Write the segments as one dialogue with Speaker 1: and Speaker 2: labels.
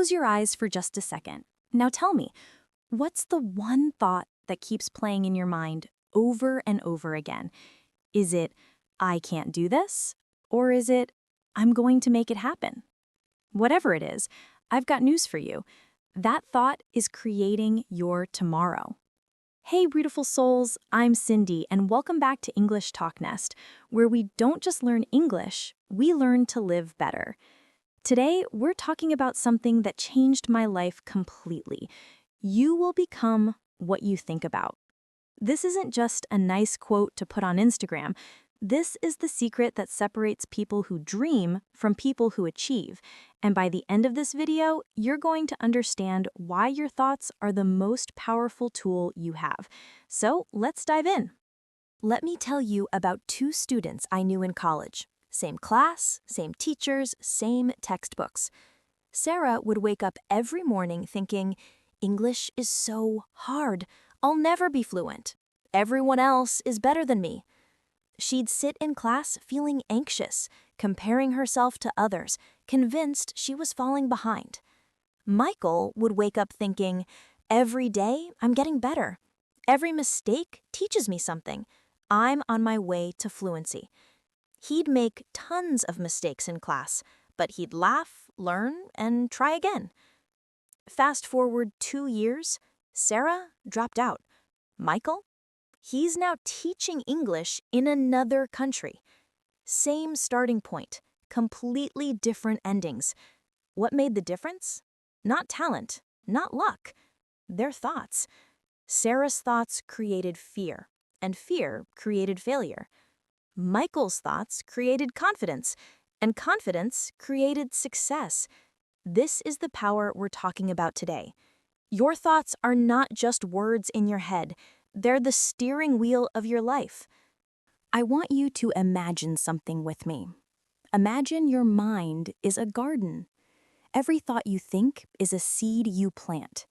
Speaker 1: Close your eyes for just a second. Now tell me, what's the one thought that keeps playing in your mind over and over again? Is it, I can't do this? Or is it, I'm going to make it happen? Whatever it is, I've got news for you. That thought is creating your tomorrow. Hey, beautiful souls, I'm Cindy, and welcome back to English TalkNest, where we don't just learn English, we learn to live better. Today, we're talking about something that changed my life completely. You will become what you think about. This isn't just a nice quote to put on Instagram. This is the secret that separates people who dream from people who achieve. And by the end of this video, you're going to understand why your thoughts are the most powerful tool you have. So let's dive in. Let me tell you about two students I knew in college. Same class, same teachers, same textbooks. Sarah would wake up every morning thinking, English is so hard. I'll never be fluent. Everyone else is better than me. She'd sit in class feeling anxious, comparing herself to others, convinced she was falling behind. Michael would wake up thinking, every day I'm getting better. Every mistake teaches me something. I'm on my way to fluency. He'd make tons of mistakes in class, but he'd laugh, learn, and try again. Fast forward 2 years, Sarah dropped out. Michael? He's now teaching English in another country. Same starting point, completely different endings. What made the difference? Not talent, not luck. Their thoughts. Sarah's thoughts created fear, and fear created failure. Michael's thoughts created confidence, and confidence created success. This is the power we're talking about today. Your thoughts are not just words in your head. They're the steering wheel of your life. I want you to imagine something with me. Imagine your mind is a garden. Every thought you think is a seed you plant.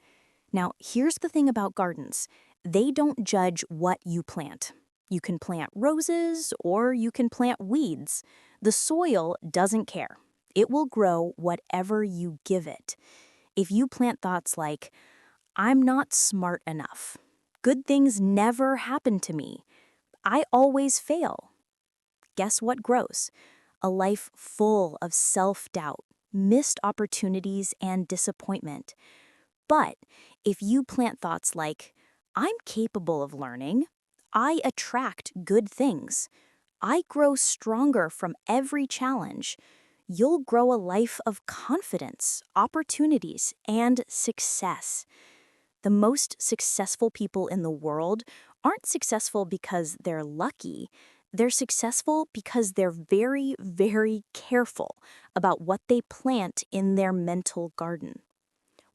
Speaker 1: Now, here's the thing about gardens. They don't judge what you plant. You can plant roses or you can plant weeds. The soil doesn't care. It will grow whatever you give it. If you plant thoughts like, I'm not smart enough, good things never happen to me, I always fail, guess what grows? A life full of self-doubt, missed opportunities, and disappointment. But if you plant thoughts like, I'm capable of learning, I attract good things, I grow stronger from every challenge, you'll grow a life of confidence, opportunities, and success. The most successful people in the world aren't successful because they're lucky. They're successful because they're very, very careful about what they plant in their mental garden.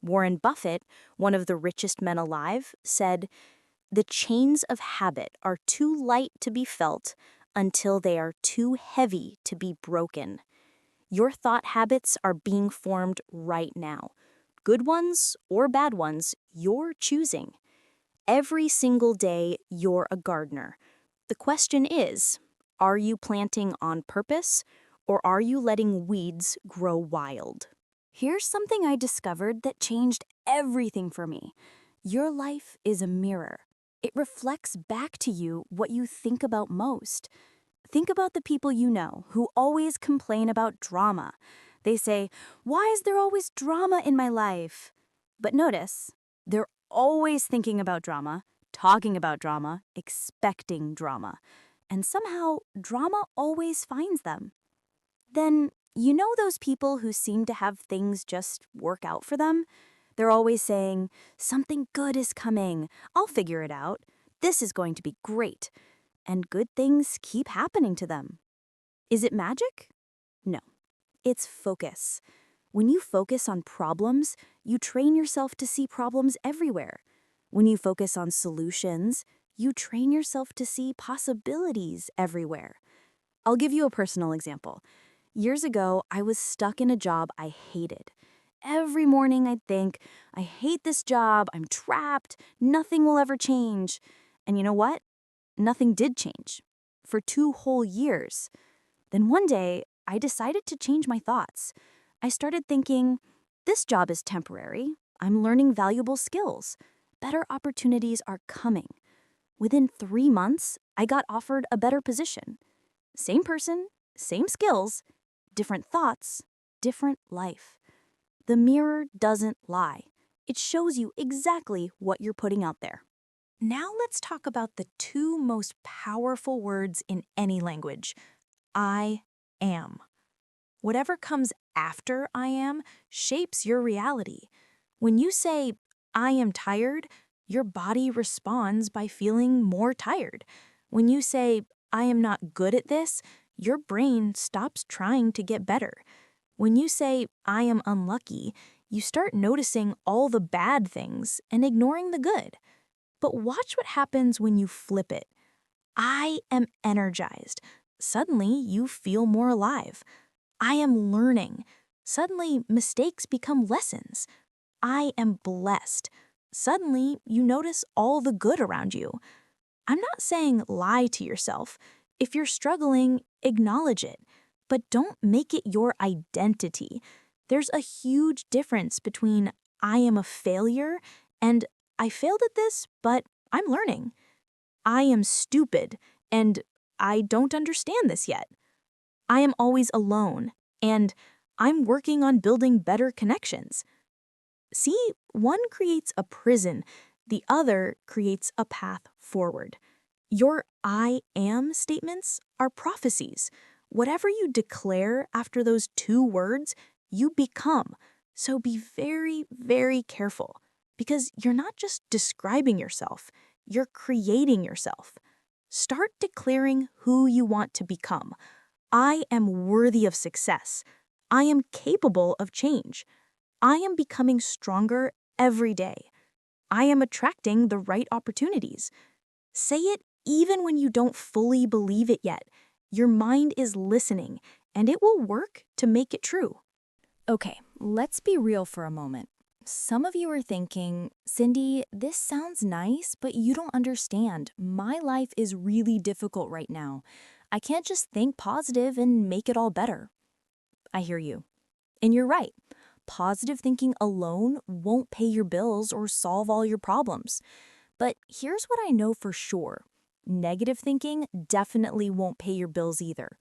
Speaker 1: Warren Buffett, one of the richest men alive, said, the chains of habit are too light to be felt until they are too heavy to be broken. Your thought habits are being formed right now. Good ones or bad ones, you're choosing. Every single day, you're a gardener. The question is, are you planting on purpose or are you letting weeds grow wild? Here's something I discovered that changed everything for me. Your life is a mirror. It reflects back to you what you think about most. Think about the people you know who always complain about drama. They say, why is there always drama in my life? But notice, they're always thinking about drama, talking about drama, expecting drama. And somehow, drama always finds them. Then, you know those people who seem to have things just work out for them? They're always saying, something good is coming. I'll figure it out. This is going to be great. And good things keep happening to them. Is it magic? No. It's focus. When you focus on problems, you train yourself to see problems everywhere. When you focus on solutions, you train yourself to see possibilities everywhere. I'll give you a personal example. Years ago, I was stuck in a job I hated. Every morning I'd think, I hate this job, I'm trapped, nothing will ever change. And you know what? Nothing did change. For 2 whole years. Then one day, I decided to change my thoughts. I started thinking, This job is temporary. I'm learning valuable skills. Better opportunities are coming. Within 3 months, I got offered a better position. Same person, same skills, different thoughts, different life. The mirror doesn't lie. It shows you exactly what you're putting out there. Now let's talk about the two most powerful words in any language. I am. Whatever comes after I am shapes your reality. When you say, I am tired, your body responds by feeling more tired. When you say, I am not good at this, your brain stops trying to get better. When you say, I am unlucky, you start noticing all the bad things and ignoring the good. But watch what happens when you flip it. I am energized. Suddenly, you feel more alive. I am learning. Suddenly, mistakes become lessons. I am blessed. Suddenly, you notice all the good around you. I'm not saying lie to yourself. If you're struggling, acknowledge it. But don't make it your identity. There's a huge difference between I am a failure and I failed at this, but I'm learning. I am stupid and I don't understand this yet. I am always alone and I'm working on building better connections. See, one creates a prison, the other creates a path forward. Your I am statements are prophecies. Whatever you declare after those two words, you become. So be very, very careful because you're not just describing yourself, you're creating yourself. Start declaring who you want to become. I am worthy of success. I am capable of change. I am becoming stronger every day. I am attracting the right opportunities. Say it even when you don't fully believe it yet. Your mind is listening, and it will work to make it true. Okay, let's be real for a moment. Some of you are thinking, Cindy, this sounds nice, but you don't understand. My life is really difficult right now. I can't just think positive and make it all better. I hear you. And you're right. Positive thinking alone won't pay your bills or solve all your problems. But here's what I know for sure. Negative thinking definitely won't pay your bills either.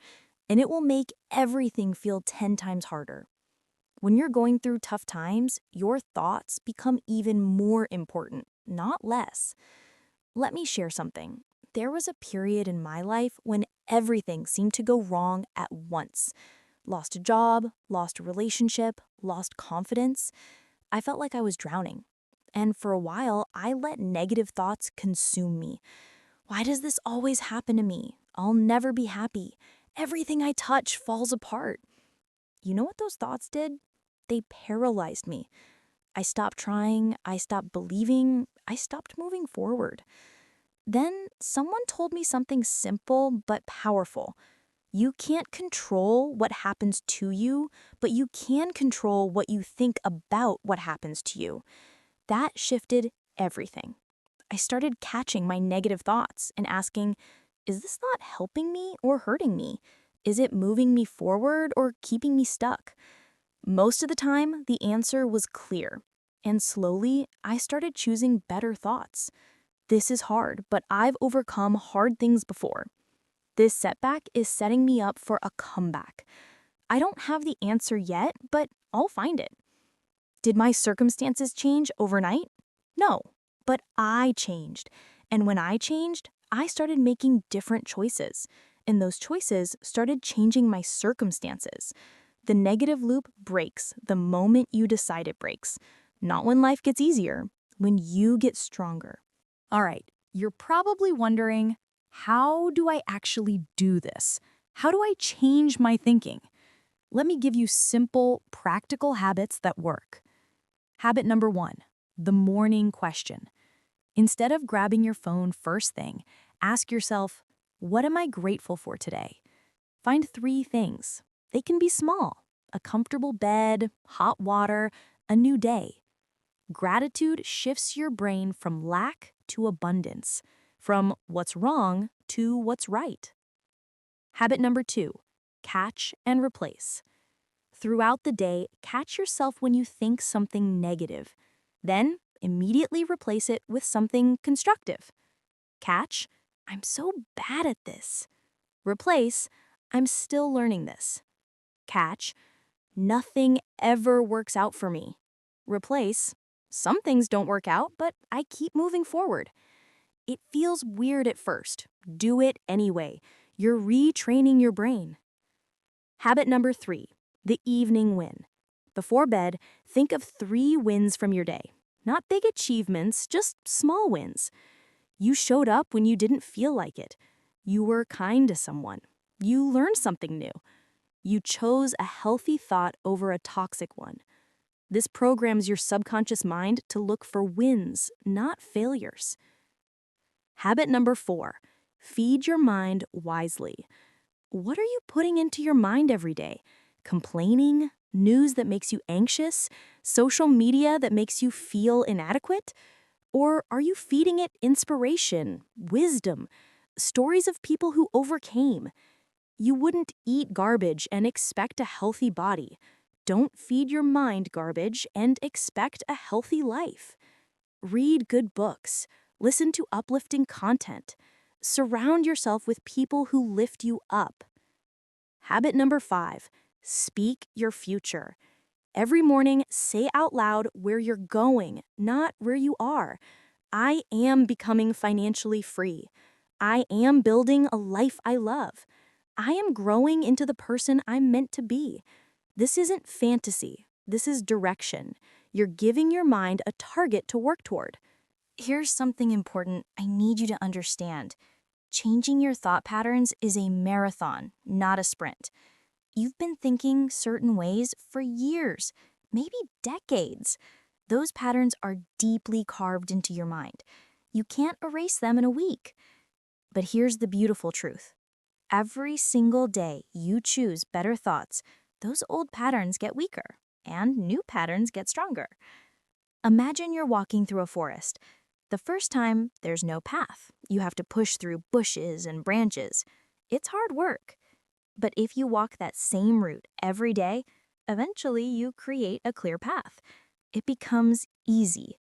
Speaker 1: And it will make everything feel 10 times harder. When you're going through tough times, your thoughts become even more important, not less. Let me share something. There was a period in my life when everything seemed to go wrong at once. Lost a job, lost a relationship, lost confidence. I felt like I was drowning. And for a while, I let negative thoughts consume me. Why does this always happen to me? I'll never be happy. Everything I touch falls apart. You know what those thoughts did? They paralyzed me. I stopped trying, I stopped believing, I stopped moving forward. Then someone told me something simple but powerful. You can't control what happens to you, but you can control what you think about what happens to you. That shifted everything. I started catching my negative thoughts and asking, is this thought helping me or hurting me? Is it moving me forward or keeping me stuck? Most of the time, the answer was clear. And slowly, I started choosing better thoughts. This is hard, but I've overcome hard things before. This setback is setting me up for a comeback. I don't have the answer yet, but I'll find it. Did my circumstances change overnight? No, but I changed. And when I changed, I started making different choices. And those choices started changing my circumstances. The negative loop breaks the moment you decide it breaks. Not when life gets easier, when you get stronger. All right, you're probably wondering, how do I actually do this? How do I change my thinking? Let me give you simple, practical habits that work. Habit number 1, the morning question. Instead of grabbing your phone first thing, ask yourself, what am I grateful for today? Find 3 things. They can be small: a comfortable bed, hot water, a new day. Gratitude shifts your brain from lack to abundance, from what's wrong to what's right. Habit number 2, catch and replace. Throughout the day, catch yourself when you think something negative. Then, immediately replace it with something constructive. Catch, I'm so bad at this. Replace, I'm still learning this. Catch, nothing ever works out for me. Replace, some things don't work out, but I keep moving forward. It feels weird at first. Do it anyway. You're retraining your brain. Habit number 3, the evening win. Before bed, think of 3 wins from your day. Not big achievements, just small wins. You showed up when you didn't feel like it. You were kind to someone. You learned something new. You chose a healthy thought over a toxic one. This programs your subconscious mind to look for wins, not failures. Habit number 4, feed your mind wisely. What are you putting into your mind every day? Complaining? News that makes you anxious? Social media that makes you feel inadequate? Or are you feeding it inspiration, wisdom, stories of people who overcame? You wouldn't eat garbage and expect a healthy body. Don't feed your mind garbage and expect a healthy life. Read good books. Listen to uplifting content. Surround yourself with people who lift you up. Habit number 5, speak your future. Every morning, say out loud where you're going, not where you are. I am becoming financially free. I am building a life I love. I am growing into the person I'm meant to be. This isn't fantasy. This is direction. You're giving your mind a target to work toward. Here's something important I need you to understand. Changing your thought patterns is a marathon, not a sprint. You've been thinking certain ways for years, maybe decades. Those patterns are deeply carved into your mind. You can't erase them in a week. But here's the beautiful truth. Every single day you choose better thoughts, those old patterns get weaker and new patterns get stronger. Imagine you're walking through a forest. The first time, there's no path. You have to push through bushes and branches. It's hard work. But if you walk that same route every day, eventually you create a clear path. It becomes easy.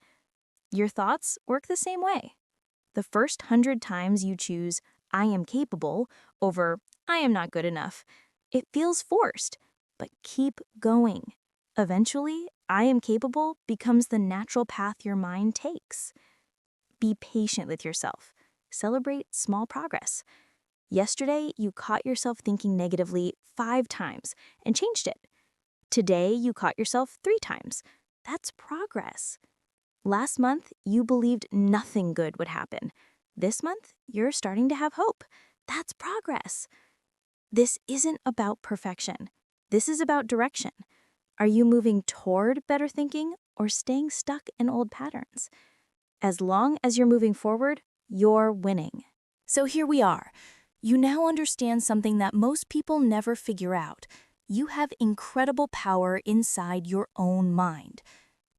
Speaker 1: Your thoughts work the same way. The first 100 times you choose, I am capable, over, I am not good enough, it feels forced. But keep going. Eventually, I am capable becomes the natural path your mind takes. Be patient with yourself. Celebrate small progress. Yesterday, you caught yourself thinking negatively 5 times and changed it. Today, you caught yourself 3 times. That's progress. Last month, you believed nothing good would happen. This month, you're starting to have hope. That's progress. This isn't about perfection. This is about direction. Are you moving toward better thinking or staying stuck in old patterns? As long as you're moving forward, you're winning. So here we are. You now understand something that most people never figure out. You have incredible power inside your own mind.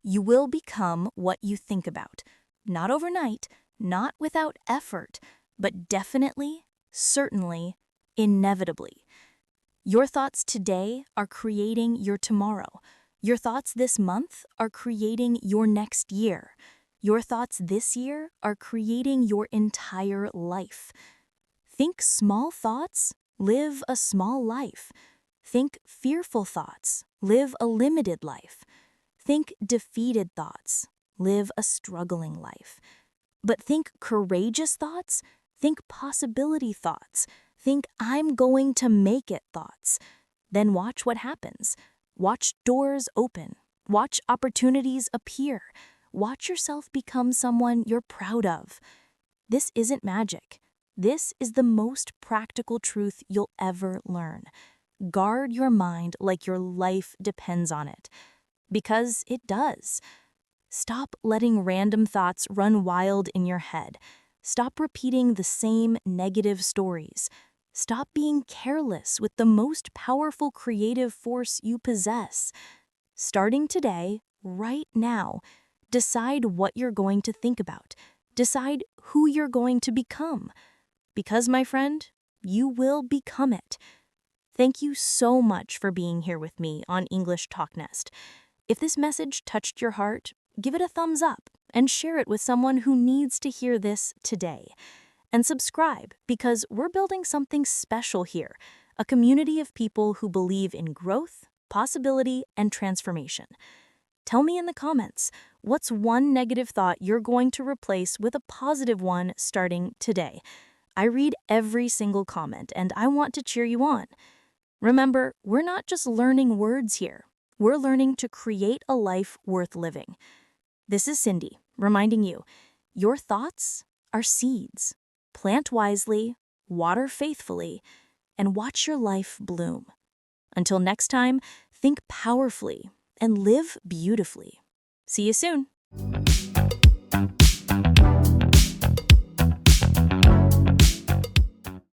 Speaker 1: You will become what you think about. Not overnight, not without effort, but definitely, certainly, inevitably. Your thoughts today are creating your tomorrow. Your thoughts this month are creating your next year. Your thoughts this year are creating your entire life. Think small thoughts, live a small life. Think fearful thoughts, live a limited life. Think defeated thoughts, live a struggling life. But think courageous thoughts, think possibility thoughts, think I'm going to make it thoughts. Then watch what happens. Watch doors open. Watch opportunities appear. Watch yourself become someone you're proud of. This isn't magic. This is the most practical truth you'll ever learn. Guard your mind like your life depends on it. Because it does. Stop letting random thoughts run wild in your head. Stop repeating the same negative stories. Stop being careless with the most powerful creative force you possess. Starting today, right now, decide what you're going to think about. Decide who you're going to become. Because, my friend, you will become it. Thank you so much for being here with me on English TalkNest. If this message touched your heart, give it a thumbs up and share it with someone who needs to hear this today. And subscribe, because we're building something special here, a community of people who believe in growth, possibility, and transformation. Tell me in the comments, what's one negative thought you're going to replace with a positive one starting today? I read every single comment, and I want to cheer you on. Remember, we're not just learning words here. We're learning to create a life worth living. This is Cindy, reminding you, your thoughts are seeds. Plant wisely, water faithfully, and watch your life bloom. Until next time, think powerfully and live beautifully. See you soon.